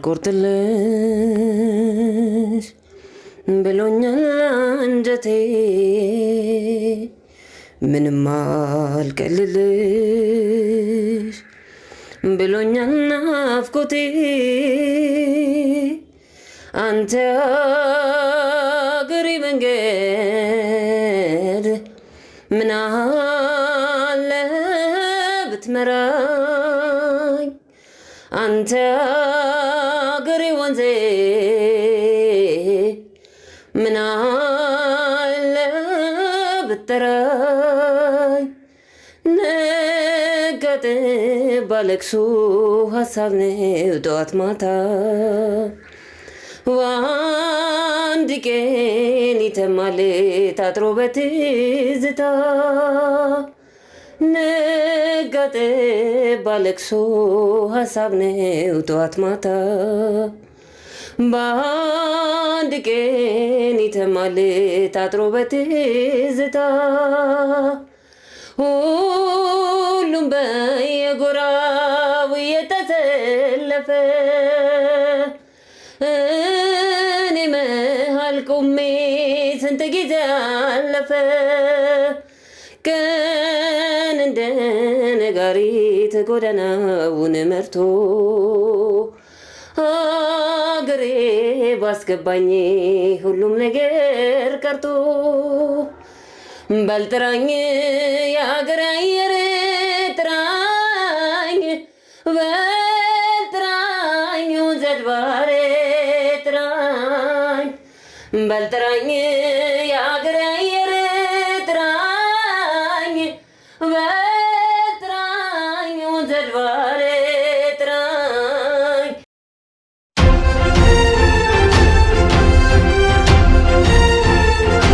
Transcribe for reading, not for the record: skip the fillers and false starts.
አልቆርጥልሽ ብሎኛል አንጀቴ ምንም አልቀልልሽ ብሎኛል ናፍቆቴ አንተ አገሬ መንገድ ምን አለ ብትመራኝ አንተ አገሬ ወንዜ ምን አለ ብትጠራኝ ነገጥ ባለቅሶ ሀሳብ ነው ጠዋት ማታ ዋንድ ቀን ይተማል ታጥሮ በትዝታ ነገጥ ባለቅሶ ሀሳብ ነው ጠዋት ማታ ባንድ ቀን ይተማል ታጥሮ በትዝታ ሁሉም በየጎራው የተሰለፈ እኔ መሃል ቆሜ ስንት ጊዜ አለፈ ቀን እንደ ነጋሪት ጎዳናውን መርቶ አገሬ ባስገባኝ ሁሉም ነገር ቀርቶ በልጥራኝ የአገር አየር ጥራኝ በልጥራኝ ዘድባሬ ጥራኝ በልጥራኝ የአገር አየር ጥራኝ በልጥራኝ ዘድባሬ